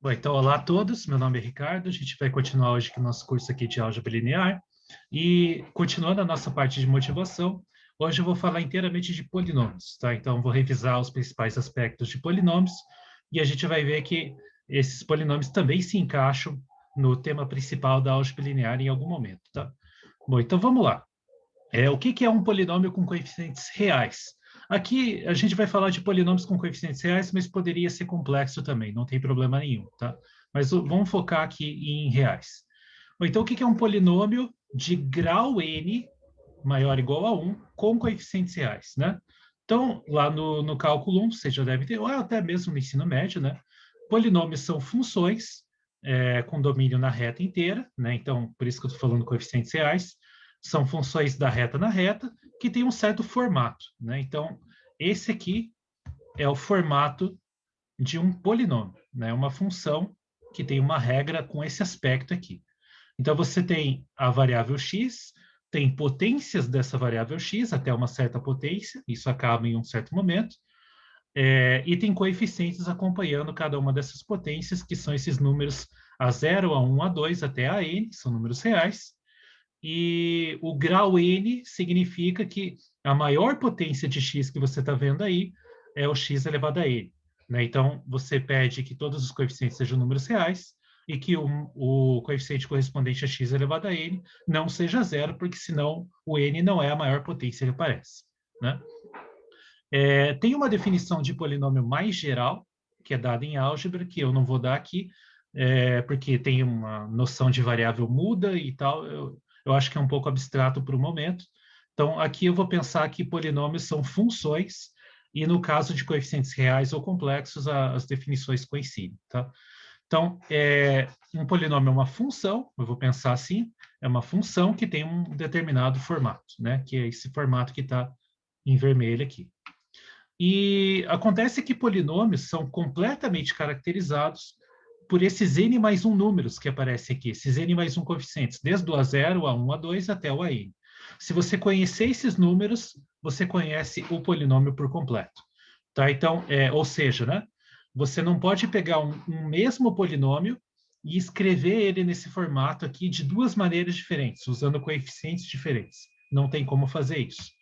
Bom, então, olá a todos, meu nome é Ricardo, a gente vai continuar hoje com o nosso curso aqui de álgebra linear, e continuando a nossa parte de motivação, hoje eu vou falar inteiramente de polinômios, tá? Então, vou revisar os principais aspectos de polinômios, e a gente vai ver que esses polinômios também se encaixam no tema principal da álgebra linear em algum momento, tá? Bom, então vamos lá. O que é um polinômio com coeficientes reais? Aqui a gente vai falar de polinômios com coeficientes reais, mas poderia ser complexo também, não tem problema nenhum, tá? Mas vamos focar aqui em reais. Bom, então, o que é um polinômio de grau n maior ou igual a 1 com coeficientes reais, né? Então, lá no cálculo 1, você já deve ter, ou até mesmo no ensino médio, né? Polinômios são funções com domínio na reta inteira, né? Então, por isso que eu estou falando coeficientes reais. São funções da reta na reta que tem um certo formato, né? Então, esse aqui é o formato de um polinômio, né? Uma função que tem uma regra com esse aspecto aqui. Então, você tem a variável x, tem potências dessa variável x até uma certa potência, isso acaba em um certo momento, e tem coeficientes acompanhando cada uma dessas potências, que são esses números A0, A1, A2 até a n, são números reais, e o grau n significa que a maior potência de x que você está vendo aí é o x elevado a n. Né? Então, você pede que todos os coeficientes sejam números reais e que o coeficiente correspondente a x elevado a n não seja zero, porque senão o n não é a maior potência que aparece. Né? Tem uma definição de polinômio mais geral, que é dada em álgebra, que eu não vou dar aqui, porque tem uma noção de variável muda e tal, eu acho que é um pouco abstrato para o momento. Então, aqui eu vou pensar que polinômios são funções, e no caso de coeficientes reais ou complexos, as definições coincidem, tá? Então, um polinômio é uma função, eu vou pensar assim, é uma função que tem um determinado formato, né? Que é esse formato que está em vermelho aqui. E acontece que polinômios são completamente caracterizados por esses n mais 1 números que aparecem aqui, esses n mais 1 coeficientes, desde o A0, A1, A2 até o AN. Se você conhecer esses números, você conhece o polinômio por completo. Tá? Então, ou seja, né, você não pode pegar um mesmo polinômio e escrever ele nesse formato aqui de duas maneiras diferentes, usando coeficientes diferentes. Não tem como fazer isso.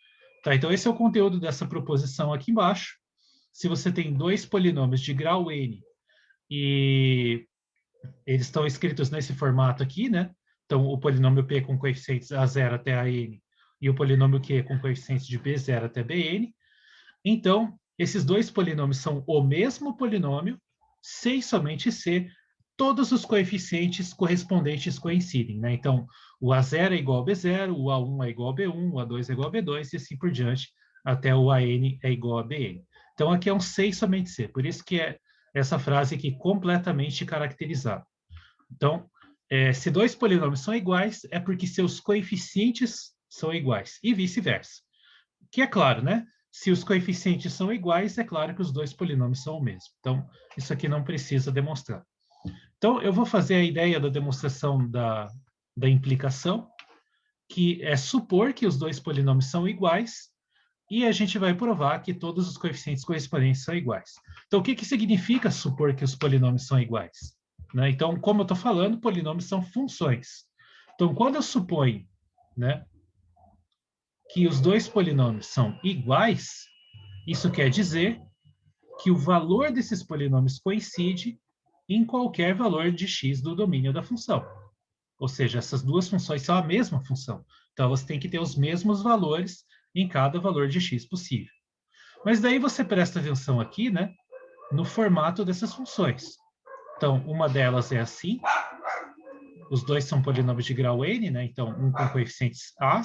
Tá, então, esse é o conteúdo dessa proposição aqui embaixo. Se você tem dois polinômios de grau n e eles estão escritos nesse formato aqui, né? Então, o polinômio p com coeficientes a0 até a n e o polinômio q com coeficientes de b0 até bn. Então, esses dois polinômios são o mesmo polinômio, sem somente ser todos os coeficientes correspondentes coincidem, né? Então, o A0 é igual a B0, o A1 é igual a B1, o A2 é igual a B2 e assim por diante, até o AN é igual a BN. Então, aqui é um sem somente ser, por isso que é essa frase aqui completamente caracterizada. Então, se dois polinômios são iguais, é porque seus coeficientes são iguais, e vice-versa. Que é claro, né? Se os coeficientes são iguais, é claro que os dois polinômios são o mesmo. Então, isso aqui não precisa demonstrar. Então, eu vou fazer a ideia da demonstração da implicação, que é supor que os dois polinômios são iguais, e a gente vai provar que todos os coeficientes correspondentes são iguais. Então, o que significa supor que os polinômios são iguais? Né? Então, como eu estou falando, polinômios são funções. Então, quando eu suponho, né, que os dois polinômios são iguais, isso quer dizer que o valor desses polinômios coincide em qualquer valor de x do domínio da função. Ou seja, essas duas funções são a mesma função. Então, elas têm que ter os mesmos valores em cada valor de x possível. Mas daí você presta atenção aqui, né, no formato dessas funções. Então, uma delas é assim. Os dois são polinômios de grau n, né? Então, um com coeficientes a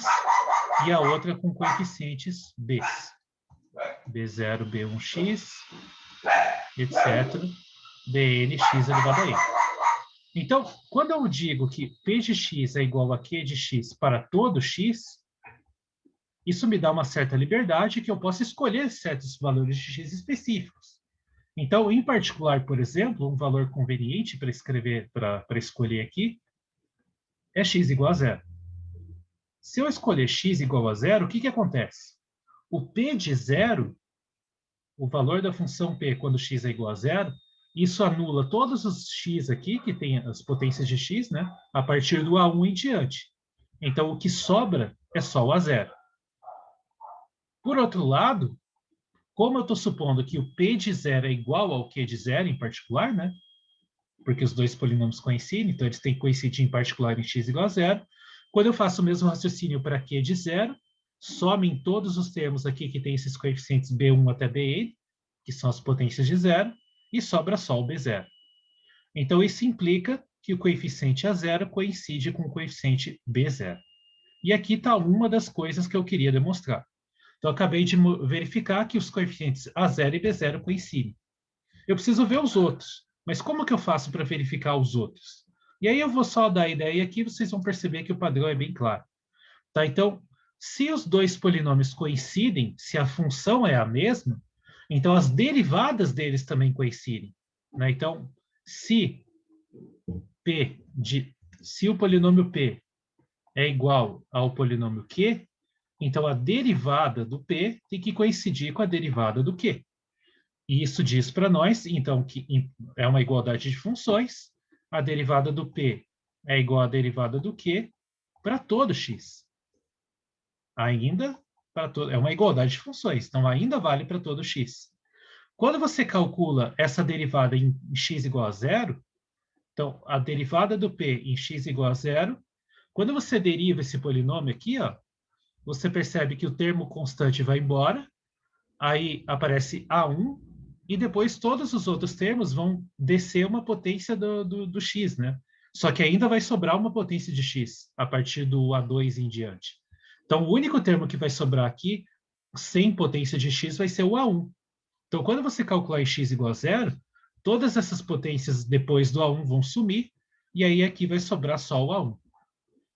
e a outra com coeficientes b. b0, b1x, etc. bnx elevado a n. Então, quando eu digo que p de x é igual a q de x para todo x, isso me dá uma certa liberdade que eu posso escolher certos valores de x específicos. Então, em particular, por exemplo, um valor conveniente para escrever, para escolher aqui, é x igual a zero. Se eu escolher x igual a zero, o que acontece? O p de zero, o valor da função p quando x é igual a zero, Isso anula todos os x aqui, que tem as potências de x, né? A partir do A1 em diante. Então, o que sobra é só o A0. Por outro lado, como eu estou supondo que o P de zero é igual ao Q de zero em particular, né? Porque os dois polinômios coincidem, então eles têm que coincidir em particular em x igual a zero. Quando eu faço o mesmo raciocínio para Q de zero, somem todos os termos aqui que tem esses coeficientes B1 até Bn, que são as potências de zero, e sobra só o B0. Então, isso implica que o coeficiente A0 coincide com o coeficiente B0. E aqui está uma das coisas que eu queria demonstrar. Então, eu acabei de verificar que os coeficientes A0 e B0 coincidem. Eu preciso ver os outros, mas como que eu faço para verificar os outros? E aí eu vou só dar a ideia aqui, vocês vão perceber que o padrão é bem claro. Tá? Então, se os dois polinômios coincidem, se a função é a mesma, então as derivadas deles também coincidem. Né? Então, se se o polinômio P é igual ao polinômio Q, então a derivada do P tem que coincidir com a derivada do Q. E isso diz para nós, então, que é uma igualdade de funções, a derivada do P é igual à derivada do Q para todo x. Ainda para todo, é uma igualdade de funções, então ainda vale para todo x. Quando você calcula essa derivada em x igual a zero, então a derivada do P em x igual a zero, quando você deriva esse polinômio aqui, ó, você percebe que o termo constante vai embora, aí aparece A1, e depois todos os outros termos vão descer uma potência do x, né? Só que ainda vai sobrar uma potência de x a partir do A2 em diante. Então, o único termo que vai sobrar aqui, sem potência de x, vai ser o A1. Então, quando você calcular x igual a zero, todas essas potências depois do A1 vão sumir, e aí aqui vai sobrar só o A1.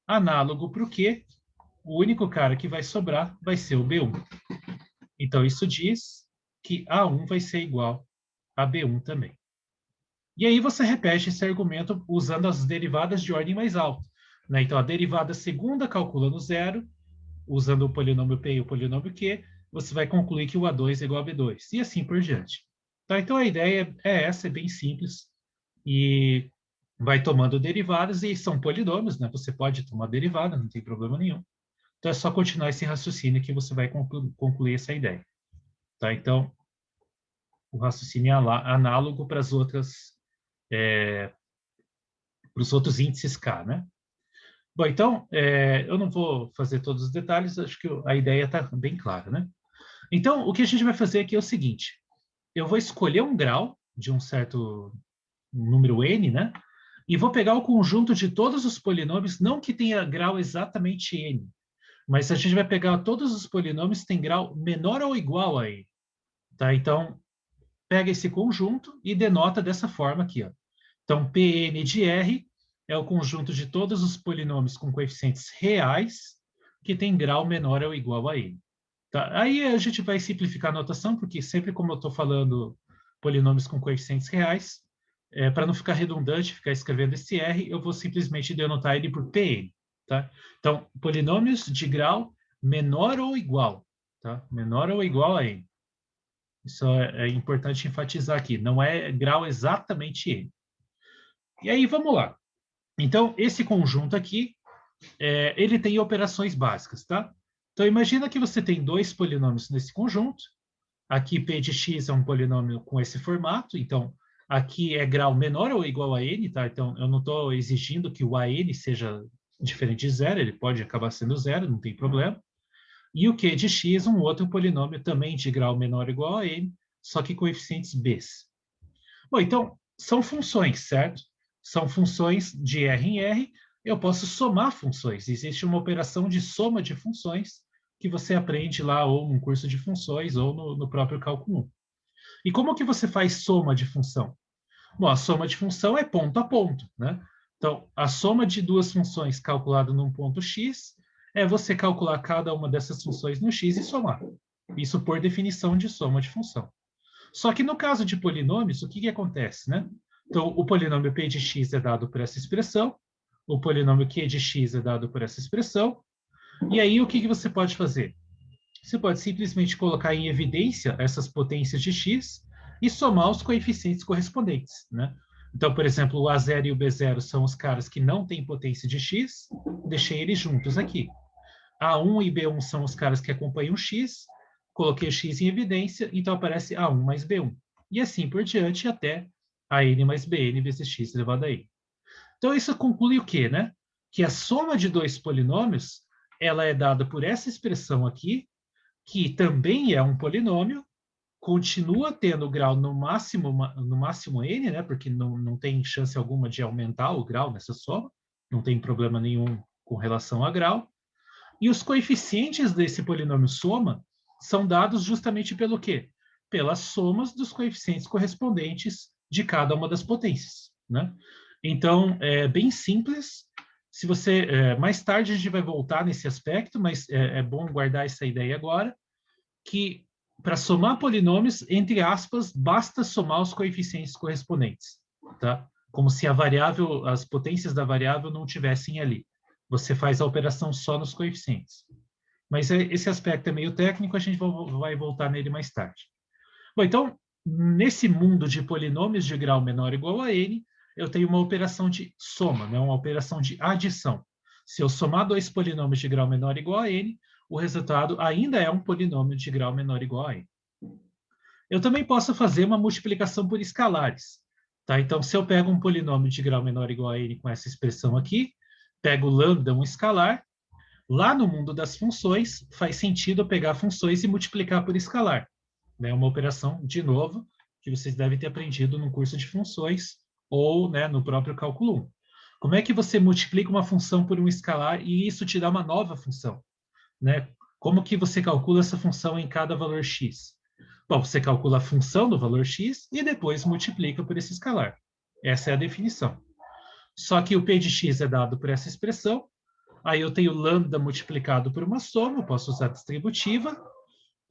Análogo para o Q, o único cara que vai sobrar vai ser o B1. Então, isso diz que A1 vai ser igual a B1 também. E aí você repete esse argumento usando as derivadas de ordem mais alta. Né? Então, a derivada segunda calcula no zero, usando o polinômio P e o polinômio Q, você vai concluir que o A2 é igual a B2, e assim por diante. Tá? Então, a ideia é essa, é bem simples, e vai tomando derivadas, e são polinômios, né? Você pode tomar derivada, não tem problema nenhum. Então, é só continuar esse raciocínio que você vai concluir essa ideia. Tá? Então, o raciocínio é análogo para as outras, para os outros índices K, né? Bom, então, eu não vou fazer todos os detalhes, acho que a ideia está bem clara, né? Então, o que a gente vai fazer aqui é o seguinte, eu vou escolher um grau de um certo número n, né? E vou pegar o conjunto de todos os polinômios, não que tenha grau exatamente n, mas a gente vai pegar todos os polinômios que têm grau menor ou igual a n. Tá? Então, pega esse conjunto e denota dessa forma aqui. Ó. Então, Pn de R é o conjunto de todos os polinômios com coeficientes reais que tem grau menor ou igual a n. Tá? Aí a gente vai simplificar a notação, porque sempre como eu estou falando polinômios com coeficientes reais, para não ficar redundante, ficar escrevendo esse R, eu vou simplesmente denotar ele por Pn. Tá? Então, polinômios de grau menor ou igual. Tá? Menor ou igual a n. Isso é importante enfatizar aqui. Não é grau exatamente n. E aí, vamos lá. Então, esse conjunto aqui, ele tem operações básicas, tá? Então, imagina que você tem dois polinômios nesse conjunto. Aqui, P de x é um polinômio com esse formato. Então, aqui é grau menor ou igual a n, tá? Então, eu não estou exigindo que o AN seja diferente de zero. Ele pode acabar sendo zero, não tem problema. E o Q de x, um outro polinômio também de grau menor ou igual a n, só que coeficientes b's. Bom, então, são funções, certo? São funções de R em R. Eu posso somar funções. Existe uma operação de soma de funções que você aprende lá ou num curso de funções ou no próprio cálculo 1. E como que você faz soma de função? Bom, a soma de função é ponto a ponto, né? Então, a soma de duas funções calculada num ponto x é você calcular cada uma dessas funções no x e somar. Isso por definição de soma de função. Só que no caso de polinômios, o que acontece, né? Então, o polinômio p de x é dado por essa expressão, o polinômio q de x é dado por essa expressão, e aí o que você pode fazer? Você pode simplesmente colocar em evidência essas potências de x e somar os coeficientes correspondentes, né? Então, por exemplo, o A0 e o B0 são os caras que não têm potência de x, deixei eles juntos aqui. A1 e B1 são os caras que acompanham x, coloquei x em evidência, então aparece A1 mais B1. E assim por diante até AN mais BN vezes x elevado a n. Então, isso conclui o quê, né? Que a soma de dois polinômios, ela é dada por essa expressão aqui, que também é um polinômio, continua tendo grau no máximo n, né? Porque não tem chance alguma de aumentar o grau nessa soma, não tem problema nenhum com relação a grau. E os coeficientes desse polinômio soma são dados justamente pelo quê? Pelas somas dos coeficientes correspondentes de cada uma das potências, né? Então, é bem simples. Se você mais tarde a gente vai voltar nesse aspecto, mas é bom guardar essa ideia agora, que para somar polinômios, entre aspas, basta somar os coeficientes correspondentes, tá? Como se a variável, as potências da variável não tivessem ali. Você faz a operação só nos coeficientes. Mas esse aspecto é meio técnico, a gente vai voltar nele mais tarde. Bom, então, nesse mundo de polinômios de grau menor ou igual a n, eu tenho uma operação de soma, né? Uma operação de adição. Se eu somar dois polinômios de grau menor ou igual a n, o resultado ainda é um polinômio de grau menor ou igual a n. Eu também posso fazer uma multiplicação por escalares. Tá? Então, se eu pego um polinômio de grau menor ou igual a n com essa expressão aqui, pego lambda, um escalar, lá no mundo das funções, faz sentido pegar funções e multiplicar por escalar. É uma operação, de novo, que vocês devem ter aprendido no curso de funções ou, né, no próprio cálculo 1. Como é que você multiplica uma função por um escalar e isso te dá uma nova função? Né? Como que você calcula essa função em cada valor x? Bom, você calcula a função do valor x e depois multiplica por esse escalar. Essa é a definição. Só que o p de x é dado por essa expressão, aí eu tenho lambda multiplicado por uma soma, eu posso usar distributiva,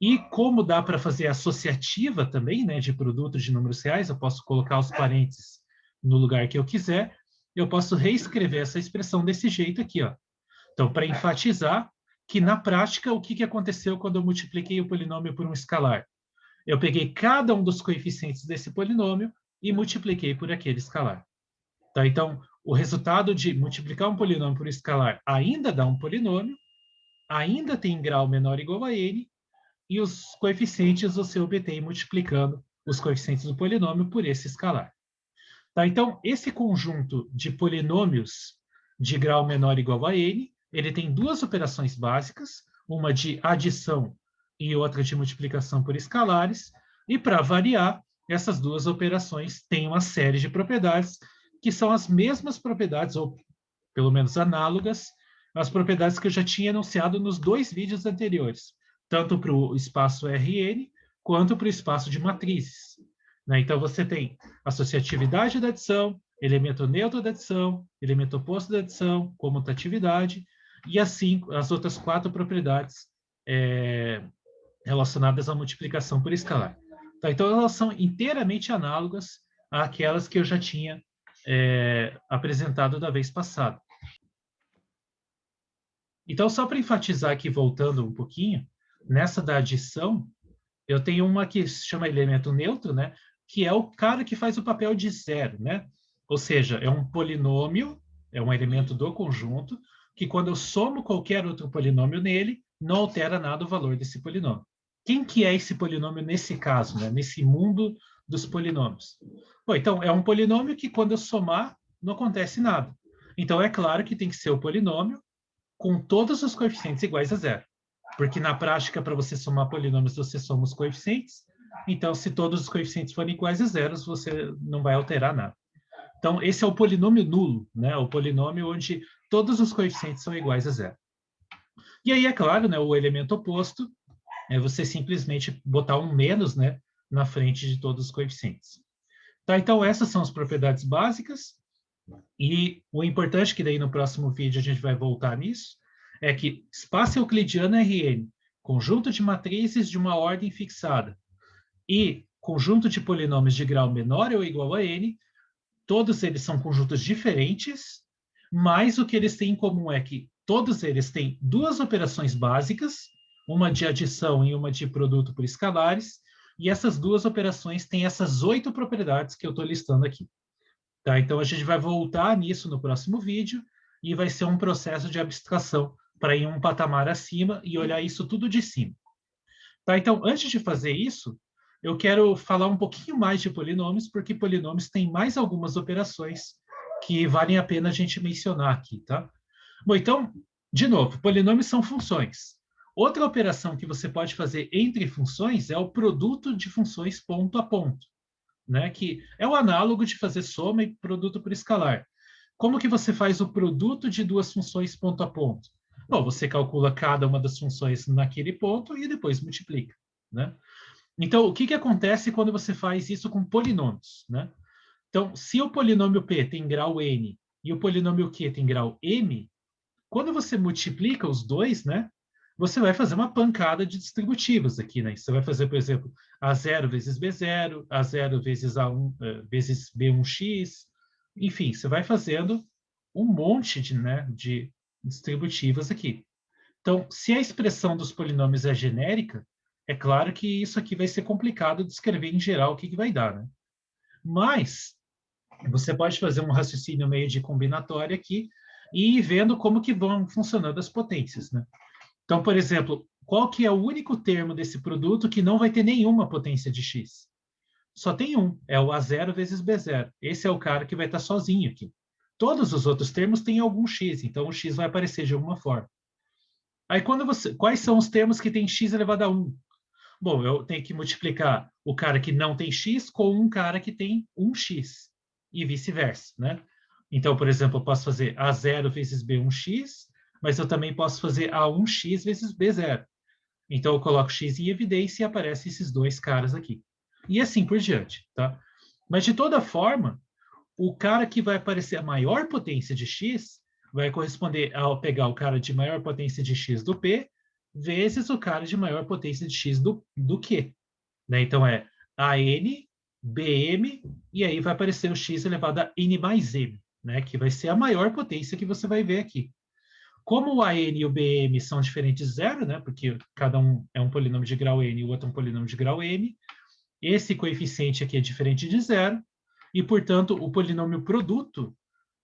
e como dá para fazer associativa também, né, de produto de números reais, eu posso colocar os parênteses no lugar que eu quiser, eu posso reescrever essa expressão desse jeito aqui, ó. Então, para enfatizar que, na prática, o que aconteceu quando eu multipliquei o polinômio por um escalar? Eu peguei cada um dos coeficientes desse polinômio e multipliquei por aquele escalar. Tá? Então, o resultado de multiplicar um polinômio por um escalar ainda dá um polinômio, ainda tem grau menor ou igual a n, e os coeficientes você obtém multiplicando os coeficientes do polinômio por esse escalar. Tá? Então, esse conjunto de polinômios de grau menor ou igual a n, ele tem duas operações básicas, uma de adição e outra de multiplicação por escalares, e para variar, essas duas operações têm uma série de propriedades que são as mesmas propriedades, ou pelo menos análogas, às propriedades que eu já tinha enunciado nos dois vídeos anteriores, tanto para o espaço Rn quanto para o espaço de matrizes. Né? Então, você tem associatividade da adição, elemento neutro da adição, elemento oposto da adição, comutatividade, e assim as outras quatro propriedades relacionadas à multiplicação por escalar. Tá? Então, elas são inteiramente análogas àquelas que eu já tinha apresentado da vez passada. Então, só para enfatizar aqui, voltando um pouquinho, nessa da adição, eu tenho uma que se chama elemento neutro, né? Que é o cara que faz o papel de zero, né? Ou seja, é um polinômio, é um elemento do conjunto, que quando eu somo qualquer outro polinômio nele, não altera nada o valor desse polinômio. Quem que é esse polinômio nesse caso, né? Nesse mundo dos polinômios? Bom, então, é um polinômio que quando eu somar, não acontece nada. Então, é claro que tem que ser o polinômio com todos os coeficientes iguais a zero. Porque na prática, para você somar polinômios, você soma os coeficientes. Então, se todos os coeficientes forem iguais a zero, você não vai alterar nada. Então, esse é o polinômio nulo, né? O polinômio onde todos os coeficientes são iguais a zero. E aí, é claro, né, o elemento oposto é você simplesmente botar um menos, né, na frente de todos os coeficientes. Tá, então, essas são as propriedades básicas. E o importante, que daí no próximo vídeo a gente vai voltar nisso, é que espaço euclidiano Rn, conjunto de matrizes de uma ordem fixada, e conjunto de polinômios de grau menor ou igual a n, todos eles são conjuntos diferentes, mas o que eles têm em comum é que todos eles têm duas operações básicas, uma de adição e uma de produto por escalares, E essas duas operações têm essas 8 propriedades que eu estou listando aqui. Tá? Então, a gente vai voltar nisso no próximo vídeo e vai ser um processo de abstração para ir um patamar acima e olhar isso tudo de cima. Tá? Então, antes de fazer isso, eu quero falar um pouquinho mais de polinômios, porque polinômios têm mais algumas operações que valem a pena a gente mencionar aqui. Tá? Bom, então, de novo, polinômios são funções. Outra operação que você pode fazer entre funções é o produto de funções ponto a ponto, né? Que é o análogo de fazer soma e produto por escalar. Como que você faz o produto de duas funções ponto a ponto? Bom, você calcula cada uma das funções naquele ponto e depois multiplica, né? Então, o que que acontece quando você faz isso com polinômios, né? Então, se o polinômio p tem grau n e o polinômio q tem grau m, quando você multiplica os dois, né, você vai fazer uma pancada de distributivas aqui, né? Você vai fazer, por exemplo, A0 vezes B0, A0 vezes A1 vezes B1x, enfim, você vai fazendo um monte de, né, de distributivas aqui. Então, se a expressão dos polinômios é genérica, é claro que isso aqui vai ser complicado de escrever em geral o que, que vai dar, né? Mas você pode fazer um raciocínio meio de combinatória aqui e ir vendo como que vão funcionando as potências, né? Então, por exemplo, qual que é o único termo desse produto que não vai ter nenhuma potência de x? Só tem um, é o A0 vezes B0. Esse é o cara que vai estar sozinho aqui. Todos os outros termos têm algum x, então o x vai aparecer de alguma forma. Aí, quais são os termos que têm x elevado a 1? Bom, eu tenho que multiplicar o cara que não tem x com um cara que tem 1x, e vice-versa, né? Então, por exemplo, eu posso fazer A0 vezes B1x, mas eu também posso fazer A1x vezes B0. Então, eu coloco x em evidência e aparecem esses dois caras aqui. E assim por diante, tá? Mas, de toda forma, o cara que vai aparecer a maior potência de x vai corresponder ao pegar o cara de maior potência de x do P vezes o cara de maior potência de x do Q. Né? Então, é AN, BM, e aí vai aparecer o x elevado a n mais m, né? Que vai ser a maior potência que você vai ver aqui. Como o AN e o BM são diferentes de zero, né? Porque cada um é um polinômio de grau n e o outro é um polinômio de grau m, esse coeficiente aqui é diferente de zero, e, portanto, o polinômio produto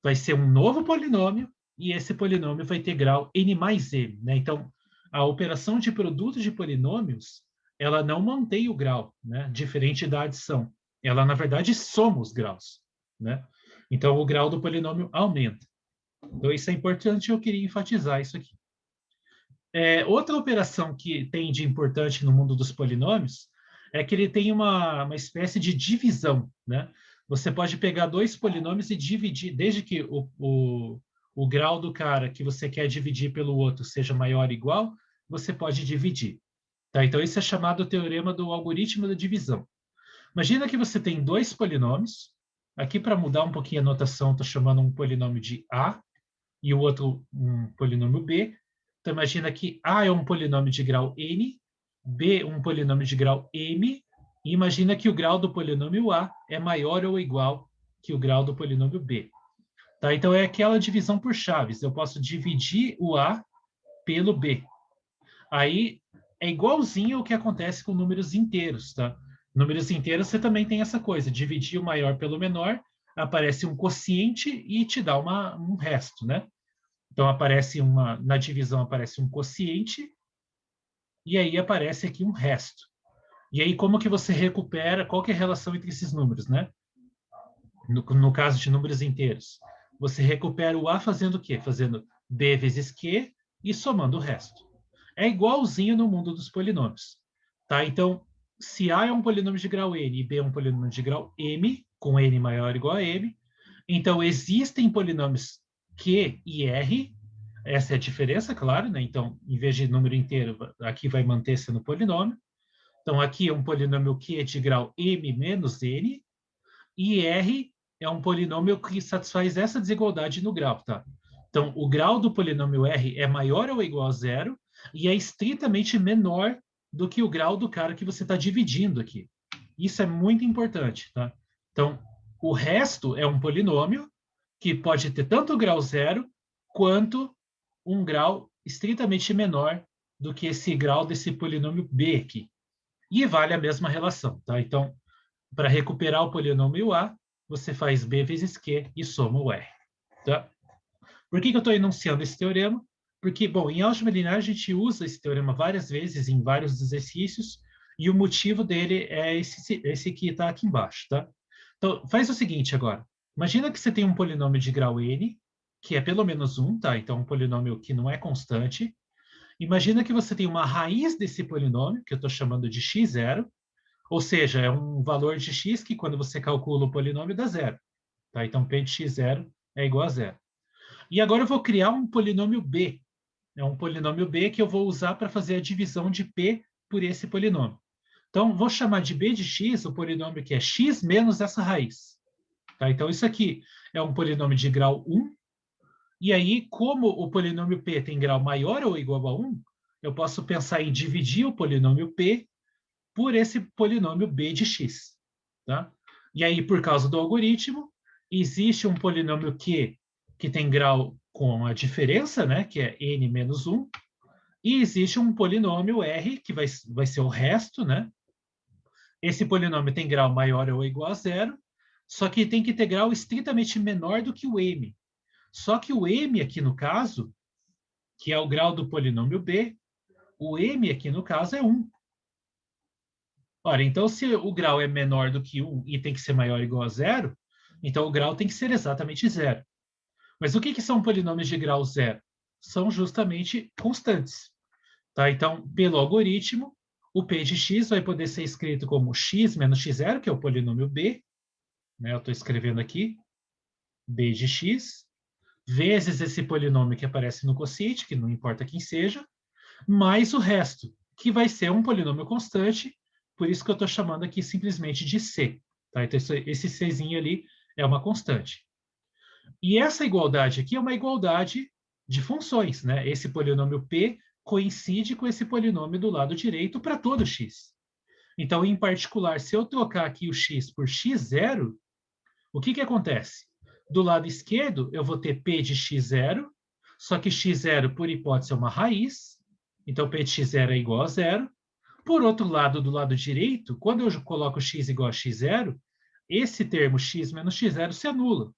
vai ser um novo polinômio, e esse polinômio vai ter grau n mais m. Né? Então, a operação de produto de polinômios, ela não mantém o grau, né? Diferente da adição. Ela, na verdade, soma os graus. Né? Então, o grau do polinômio aumenta. Então, isso é importante, eu queria enfatizar isso aqui. Outra operação que tem de importante no mundo dos polinômios é que ele tem uma espécie de divisão, né? Você pode pegar dois polinômios e dividir, desde que o grau do cara que você quer dividir pelo outro seja maior ou igual, você pode dividir. Tá? Então, isso é chamado o teorema do algoritmo da divisão. Imagina que você tem dois polinômios. Aqui, para mudar um pouquinho a notação, estou chamando um polinômio de A e o outro um polinômio B. Então, imagina que A é um polinômio de grau n, B um polinômio de grau m, e imagina que o grau do polinômio A é maior ou igual que o grau do polinômio B. Tá? Então, é aquela divisão por chaves. Eu posso dividir o A pelo B. Aí, é igualzinho ao que acontece com números inteiros. Tá? Números inteiros, você também tem essa coisa. Dividir o maior pelo menor, aparece um quociente e te dá um resto, né? Então, na divisão aparece um quociente, e aí aparece aqui um resto. E aí, como que você recupera, qual que é a relação entre esses números, né? No caso de números inteiros. Você recupera o A fazendo o quê? Fazendo B vezes Q e somando o resto. É igualzinho no mundo dos polinômios. Tá? Então, se A é um polinômio de grau n e B é um polinômio de grau m, com n maior ou igual a m, então existem polinômios Q e R. Essa é a diferença, claro, né? Então, em vez de número inteiro, aqui vai manter sendo polinômio. Então, aqui é um polinômio Q de grau m menos n, e R é um polinômio que satisfaz essa desigualdade no grau, tá? Então, o grau do polinômio R é maior ou igual a zero e é estritamente menor do que o grau do cara que você está dividindo aqui. Isso é muito importante, tá? Então, o resto é um polinômio que pode ter tanto o grau zero quanto um grau estritamente menor do que esse grau desse polinômio B aqui. E vale a mesma relação, tá? Então, para recuperar o polinômio A, você faz B vezes Q e soma o R, tá? Por que eu estou enunciando esse teorema? Porque, bom, em álgebra linear a gente usa esse teorema várias vezes em vários exercícios, e o motivo dele é esse que está aqui embaixo, tá? Então, faz o seguinte agora. Imagina que você tem um polinômio de grau n, que é pelo menos 1, tá? Então, um polinômio que não é constante. Imagina que você tem uma raiz desse polinômio, que eu estou chamando de x0, ou seja, é um valor de x que, quando você calcula o polinômio, dá zero. Tá? Então, p de x0 é igual a zero. E agora eu vou criar um polinômio b. É um polinômio b que eu vou usar para fazer a divisão de p por esse polinômio. Então, vou chamar de b de x o polinômio que é x menos essa raiz. Tá? Então, isso aqui é um polinômio de grau 1. E aí, como o polinômio p tem grau maior ou igual a 1, eu posso pensar em dividir o polinômio p por esse polinômio b de x. Tá? E aí, por causa do algoritmo, existe um polinômio q que tem grau com a diferença, né, que é n menos 1, e existe um polinômio r, que vai ser o resto, né? Esse polinômio tem grau maior ou igual a zero, só que tem que ter grau estritamente menor do que o m. Só que o m aqui no caso, que é o grau do polinômio b, o m aqui no caso é 1. Ora, então se o grau é menor do que 1 e tem que ser maior ou igual a zero, então o grau tem que ser exatamente zero. Mas o que são polinômios de grau zero? São justamente constantes. Tá? Então, pelo algoritmo, o p de x vai poder ser escrito como x menos x0, que é o polinômio b, né? Eu estou escrevendo aqui, b de x, vezes esse polinômio que aparece no quociente, que não importa quem seja, mais o resto, que vai ser um polinômio constante, por isso que eu estou chamando aqui simplesmente de c. Tá? Então, esse czinho ali é uma constante. E essa igualdade aqui é uma igualdade de funções, né? Esse polinômio p coincide com esse polinômio do lado direito para todo x. Então, em particular, se eu trocar aqui o x por x0, o que acontece? Do lado esquerdo, eu vou ter p de x0, só que x0, por hipótese, é uma raiz, então p de x0 é igual a zero. Por outro lado, do lado direito, quando eu coloco x igual a x0, esse termo x menos x0 se anula.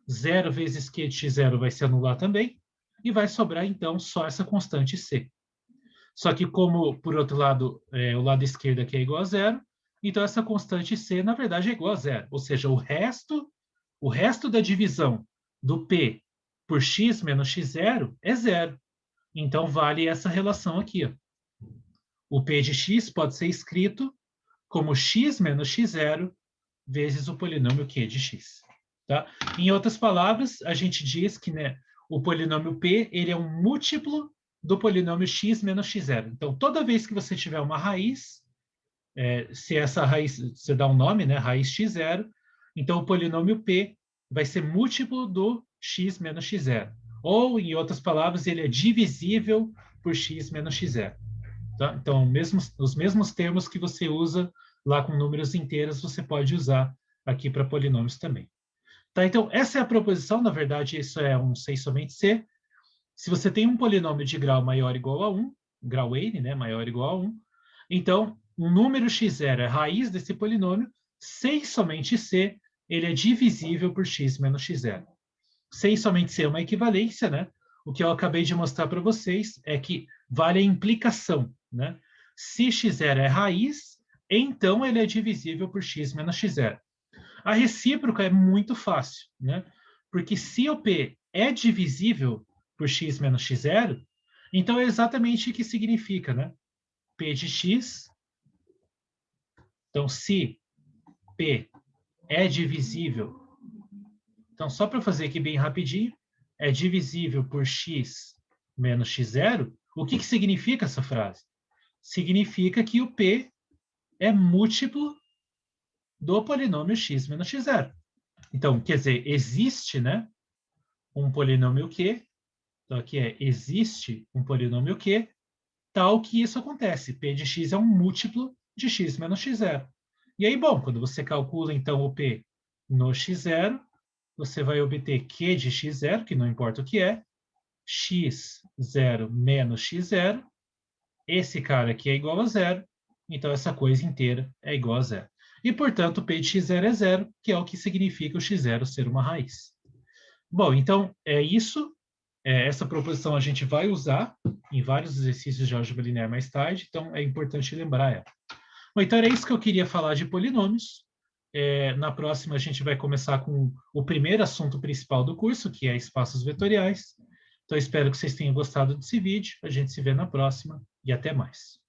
0 vezes q de x0 vai se anular também, e vai sobrar, então, só essa constante c. Só que como, por outro lado, o lado esquerdo aqui é igual a zero, então essa constante c, na verdade, é igual a zero. Ou seja, o resto da divisão do p por x menos x0 é zero. Então, vale essa relação aqui. Ó. O p de x pode ser escrito como x menos x0 vezes o polinômio q de x. Tá? Em outras palavras, a gente diz que, né, o polinômio p ele é um múltiplo do polinômio x menos x0. Então, toda vez que você tiver uma raiz, se essa raiz, você dá um nome, né, raiz x0, então o polinômio p vai ser múltiplo do x menos x0. Ou, em outras palavras, ele é divisível por x menos x0. Tá? Então, os mesmos termos que você usa lá com números inteiros, você pode usar aqui para polinômios também. Tá? Então, essa é a proposição, na verdade, isso é um C somente C. Se você tem um polinômio de grau maior ou igual a 1, grau n, né, maior ou igual a 1, então, o número x0 é a raiz desse polinômio, C e somente C, ele é divisível por x menos x0. C e somente C é uma equivalência, né? O que eu acabei de mostrar para vocês é que vale a implicação, né? Se x0 é raiz, então ele é divisível por x menos x0. A recíproca é muito fácil, né? Porque se o P é divisível por x menos x0, então é exatamente o que significa, né? P de x. Então, se P é divisível, então só para fazer aqui bem rapidinho, é divisível por x menos x0, o que significa essa frase? Significa que o P é múltiplo do polinômio x menos x0. Então, quer dizer, existe, né, um polinômio Q, então aqui existe um polinômio Q, tal que isso acontece. P de x é um múltiplo de x menos x0. E aí, bom, quando você calcula, então, o P no x0, você vai obter Q de x0, que não importa o que é, x0 menos x0, esse cara aqui é igual a zero, então essa coisa inteira é igual a zero. E, portanto, o P de x0 é zero, que é o que significa o x0 ser uma raiz. Bom, então é isso. Essa proposição a gente vai usar em vários exercícios de álgebra linear mais tarde, então é importante lembrar ela. Bom, então era isso que eu queria falar de polinômios. Na próxima a gente vai começar com o primeiro assunto principal do curso, que é espaços vetoriais. Então espero que vocês tenham gostado desse vídeo. A gente se vê na próxima e até mais.